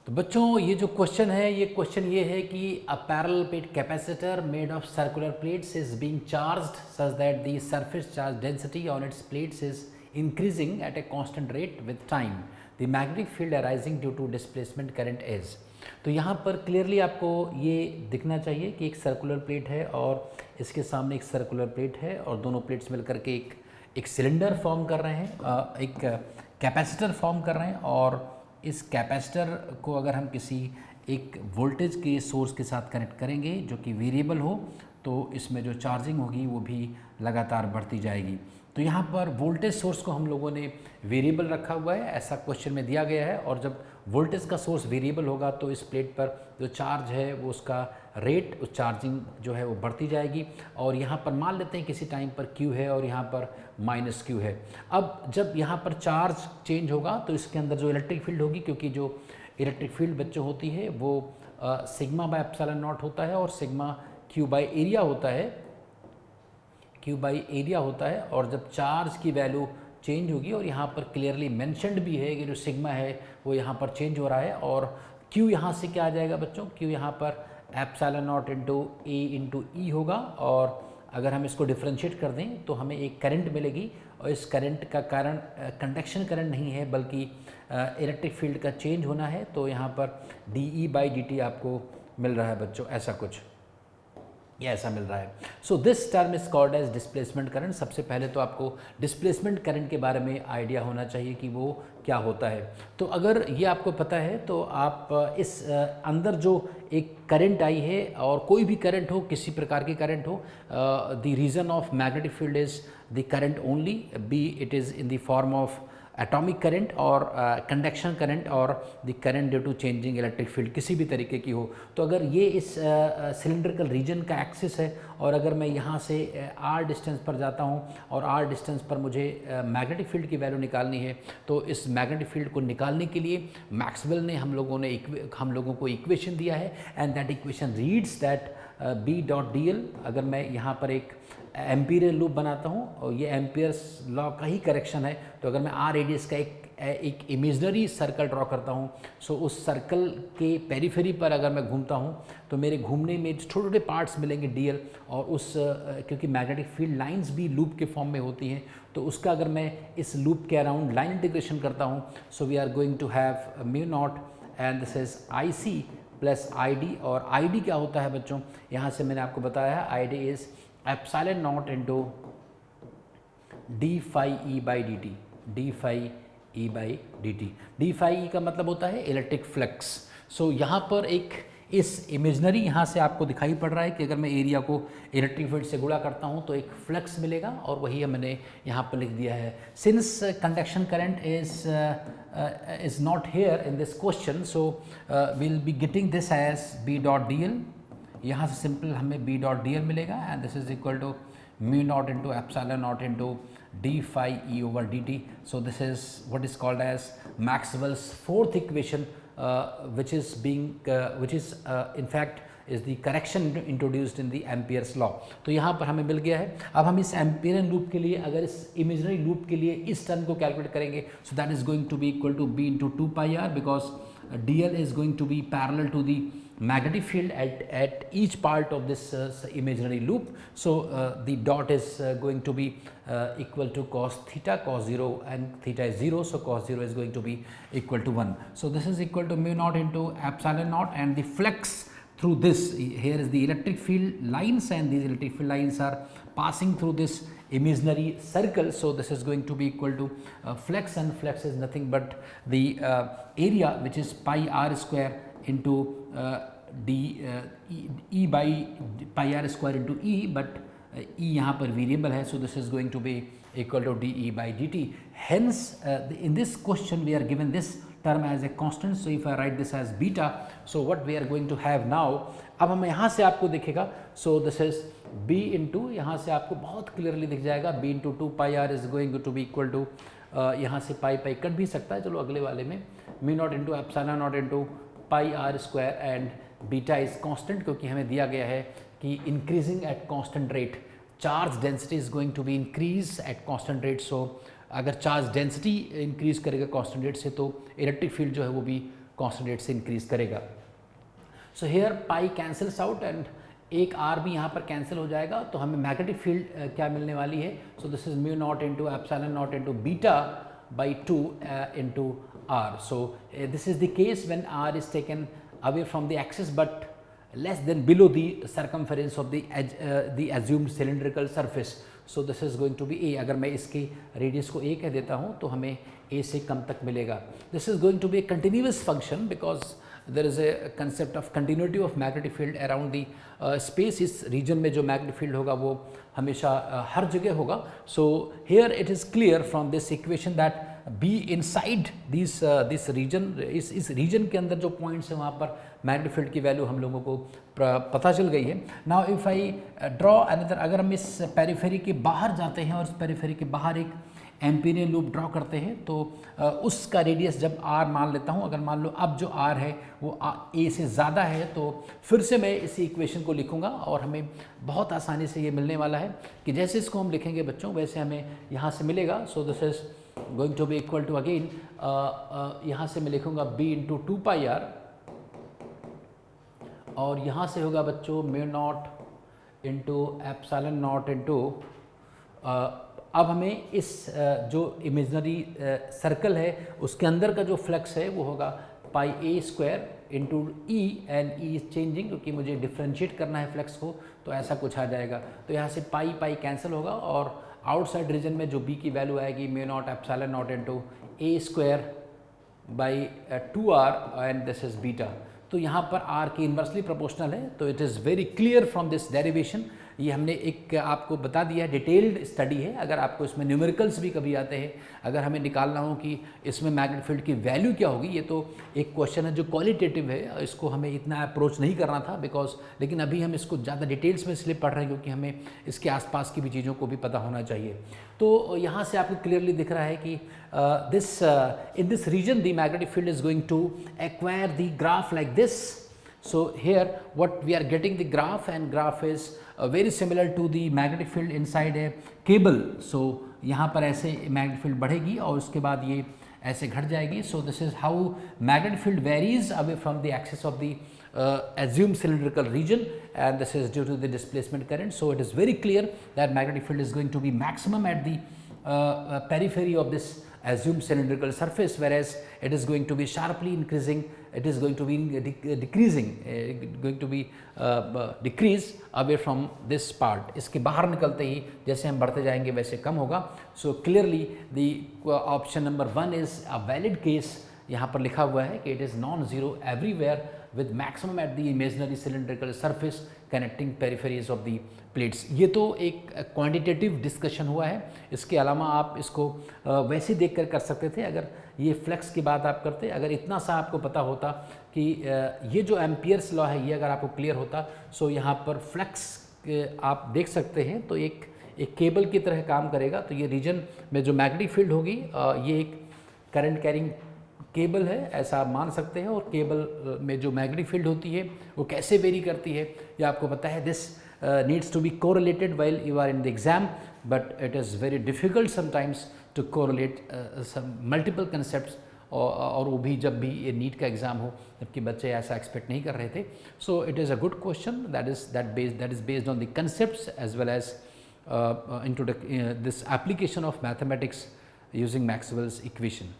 तो बच्चों ये जो क्वेश्चन है, ये क्वेश्चन ये है कि a parallel plate capacitor made of circular plates is being charged such that the surface charge density on its plates is increasing at a constant rate with time. The magnetic field arising due to displacement current is. तो यहाँ पर clearly आपको ये दिखना चाहिए कि एक circular plate है और इसके सामने एक सर्कुलर प्लेट है और दोनों प्लेट्स मिलकर के एक सिलेंडर फॉर्म कर रहे हैं, एक कैपेसिटर फॉर्म कर रहे हैं। और इस कैपेसिटर को अगर हम किसी एक वोल्टेज के सोर्स के साथ कनेक्ट करेंगे जो कि वेरिएबल हो, तो इसमें जो चार्जिंग होगी वो भी लगातार बढ़ती जाएगी। तो यहाँ पर वोल्टेज सोर्स को हम लोगों ने वेरिएबल रखा हुआ है, ऐसा क्वेश्चन में दिया गया है। और जब वोल्टेज का सोर्स वेरिएबल होगा तो इस प्लेट पर जो चार्ज है वो उसका रेट, उस चार्जिंग जो है वो बढ़ती जाएगी। और यहाँ पर मान लेते हैं किसी टाइम पर Q है और यहाँ पर माइनस Q है। अब जब यहाँ पर चार्ज चेंज होगा तो इसके अंदर जो इलेक्ट्रिक फील्ड होगी, क्योंकि जो इलेक्ट्रिक फील्ड बच्चों होती है वो सिग्मा बाय एप्सिलॉन नॉट होता है और सिग्मा Q बाय एरिया होता है, Q बाई एरिया होता है। और जब चार्ज की वैल्यू चेंज होगी, और यहाँ पर क्लियरली मेंशन्ड भी है कि जो सिग्मा है वो यहाँ पर चेंज हो रहा है, और Q यहाँ से क्या आ जाएगा बच्चों, Q यहाँ पर epsilon naught into A into E होगा। और अगर हम इसको डिफ्रेंशिएट कर दें तो हमें एक करंट मिलेगी, और इस करंट का कारण कंडक्शन करंट नहीं है बल्कि इलेक्ट्रिक फील्ड का चेंज होना है। तो यहाँ पर D E by D T आपको मिल रहा है बच्चों, ऐसा कुछ ये ऐसा मिल रहा है। So this term is called as displacement current. सबसे पहले तो आपको डिस्प्लेसमेंट करंट के बारे में आइडिया होना चाहिए कि वो क्या होता है। तो अगर ये आपको पता है तो आप इस अंदर जो एक करंट आई है, और कोई भी करंट हो, किसी प्रकार की करंट हो, the reason of magnetic field is the current only, be it is in the form of atomic current और कंडक्शन करंट और the current due to changing electric field किसी भी तरीके की हो। तो अगर ये इस सिलिंड्रिकल रीजन का एक्सिस है, और अगर मैं यहाँ से r डिस्टेंस पर जाता हूँ और r डिस्टेंस पर मुझे मैग्नेटिक फील्ड की वैल्यू निकालनी है, तो इस मैग्नेटिक फील्ड को निकालने के लिए मैक्सवेल ने हम लोगों को इक्वेशन दिया है, and that equation reads that B dot D L. अगर मैं यहाँ पर एक एम्पीरियल लूप बनाता हूँ और ये एम्पियर्स लॉ का ही करेक्शन है, तो अगर मैं आर रेडियस का एक इमेजनरी सर्कल ड्रॉ करता हूँ, सो उस सर्कल के पेरिफेरी पर अगर मैं घूमता हूँ तो मेरे घूमने में छोटे छोटे पार्ट्स मिलेंगे डीएल, और उस क्योंकि मैग्नेटिक फील्ड लाइंस भी लूप के फॉर्म में होती हैं, तो उसका अगर मैं इस लूप के अराउंड लाइन इंटीग्रेशन करता हूँ, so we are going to have mu naught and this is I C plus I D. और आई डी क्या होता है बच्चों, यहाँ से मैंने आपको बताया है, I D is epsilon naught into D phi E by D T, D phi E by D T. D phi E का मतलब होता है इलेक्ट्रिक फ्लक्स। सो यहाँ पर एक इस इमेजनरी यहाँ से आपको दिखाई पड़ रहा है कि अगर मैं एरिया को इलेक्ट्रिक फील्ड से गुणा करता हूँ तो एक फ्लक्स मिलेगा, और वही मैंने यहाँ पर लिख दिया है। Since conduction current is not here in this question, so will be getting this as B dot D L. यहाँ से सिंपल हमें बी डॉट डी एल मिलेगा, and this is equal to mu naught into epsilon naught into D phi E over D T. So this is what is called as Maxwell's fourth equation, which is in fact is the correction introduced in the Ampere's law। तो यहाँ पर हमें मिल गया है। अब हम इस एम्पियरन loop के लिए, अगर इस इमेजनरी लूप के लिए इस टर्म को कैलकुलेट करेंगे, so that is going to be equal to B into two pi R, because dl is going to be parallel to the magnetic field at each part of this imaginary loop. So the dot is going to be equal to cos theta, cos 0 and theta is 0, so cos 0 is going to be equal to 1. So this is equal to mu naught into epsilon naught, and the flux through this, here is the electric field lines, and these electric field lines are passing through this imaginary circle. So this is going to be equal to flux, and flux is nothing but the area, which is pi r square into e by pi r square into e, but e यहाँ पर variable है, so this is going to be equal to de by dt. Hence in this question we are given this term as a constant, so if I write this as beta, so what we are going to have now, अब हम यहाँ से आपको दिखेगा, so this is b into, यहाँ से आपको बहुत क्लियरली दिख जाएगा, b into two pi R is going to be equal to, यहाँ से पाई पाई कट भी सकता है, चलो अगले वाले में mu naught into epsilon naught into pi r square, and beta is constant, क्योंकि हमें दिया गया है कि increasing at constant rate charge density is going to be increase at constant rate. So अगर चार्ज डेंसिटी इंक्रीज करेगा constant rate से, तो इलेक्ट्रिक फील्ड जो है वो भी कांस्टेंट रेट से इंक्रीज करेगा। So here pi cancels out and एक आर भी यहाँ पर कैंसिल हो जाएगा, तो हमें मैग्नेटिक फील्ड क्या मिलने वाली है। So this is mu naught into epsilon naught into beta by 2 into R. So this is the case when R is taken away from the axis but less than below the circumference of the assumed cylindrical surface. So this is going to be A. अगर मैं इसकी radius को A कह देता हूँ तो हमें A से कम तक मिलेगा। This is going to be a continuous function because there is a concept of continuity of magnetic field around the space. इस region में जो magnetic field होगा वो हमेशा हर जगह होगा। So here it is clear from this equation that B inside this region, इस region के अंदर जो points हैं वहाँ पर मैग्नेटिक फील्ड की वैल्यू हम लोगों को पता चल गई है। Now if I draw another, अगर हम इस पेरिफेरी के बाहर जाते हैं और इस पेरिफेरी के बाहर एक एम्पीरियन लूप ड्रॉ करते हैं तो उसका रेडियस जब r मान लेता हूँ, अगर मान लो अब जो r है वो a से ज़्यादा है तो फिर से मैं इसी इक्वेशन को लिखूँगा और हमें बहुत आसानी से ये मिलने वाला है कि जैसे इसको हम लिखेंगे बच्चों वैसे हमें यहाँ से मिलेगा। So this is going to be equal to again यहाँ से मैं लिखूँगा b इंटू 2πr और यहाँ से होगा बच्चों mu naught into epsilon naught into अब हमें इस जो इमेजनरी सर्कल है उसके अंदर का जो फ्लक्स है वो होगा पाई a square into E and E is changing, क्योंकि मुझे डिफ्रेंशिएट करना है फ्लक्स को तो ऐसा कुछ आ जाएगा। तो यहाँ से पाई पाई कैंसिल होगा और आउटसाइड रीजन में जो b की वैल्यू आएगी mu naught epsilon naught into a square by 2r and this is beta. तो यहाँ पर r की इन्वर्सली प्रोपोर्शनल है। तो it is very clear from this derivation, ये हमने एक आपको बता दिया, डिटेल्ड स्टडी है। अगर आपको इसमें न्यूमेरिकल्स भी कभी आते हैं, अगर हमें निकालना हो कि इसमें मैग्नेटिक फील्ड की वैल्यू क्या होगी, ये तो एक क्वेश्चन है जो क्वालिटेटिव है, इसको हमें इतना अप्रोच नहीं करना था बिकॉज, लेकिन अभी हम इसको ज़्यादा डिटेल्स में इसलिए पढ़ रहे हैं क्योंकि हमें इसके आसपास की भी चीज़ों को भी पता होना चाहिए। तो यहाँ से आपको क्लियरली दिख रहा है कि in this region the magnetic field is going to acquire the graph like this. So here what we are getting the graph, and graph is very similar to the magnetic field inside a cable. So यहाँ पर ऐसे magnetic field बढ़ेगी और उसके बाद ये ऐसे घट जाएगी. So this is how magnetic field varies away from the axis of the assumed cylindrical region, and this is due to the displacement current. So it is very clear that magnetic field is going to be maximum at the periphery of this assumed cylindrical surface, whereas it is going to be sharply increasing, it is going to be decreasing, going to be decrease away from this part. इसके बाहर निकलते ही जैसे हम बढ़ते जाएंगे वैसे कम होगा. So clearly the option number 1 is a valid case. यहाँ पर लिखा हुआ है कि it is non-zero everywhere with maximum at the imaginary cylindrical surface connecting peripheries of the plates. ये तो एक क्वांटिटेटिव डिस्कशन हुआ है. इसके अलावा आप इसको वैसे देख कर सकते थे अगर ये फ्लक्स की बात आप करते. अगर इतना सा आपको पता होता कि ये जो एम्पियर्स लॉ है ये अगर आपको क्लियर होता, सो यहाँ पर फ्लक्स आप देख सकते हैं तो एक केबल की तरह काम करेगा. तो ये रीजन में जो मैग्नेटिक फील्ड होगी ये एक करंट कैरिंग केबल है ऐसा आप मान सकते हैं. और केबल में जो मैग्नेटिक फील्ड होती है वो कैसे वेरी करती है ये आपको पता है. This needs to be correlated while you are in the exam, but it is very difficult sometimes to correlate some multiple concepts और वो भी जब भी ये नीट का एग्ज़ाम हो जबकि बच्चे ऐसा एक्सपेक्ट नहीं कर रहे थे. So it is a good question that is based on the concepts as well as into this application of mathematics using Maxwell's equation.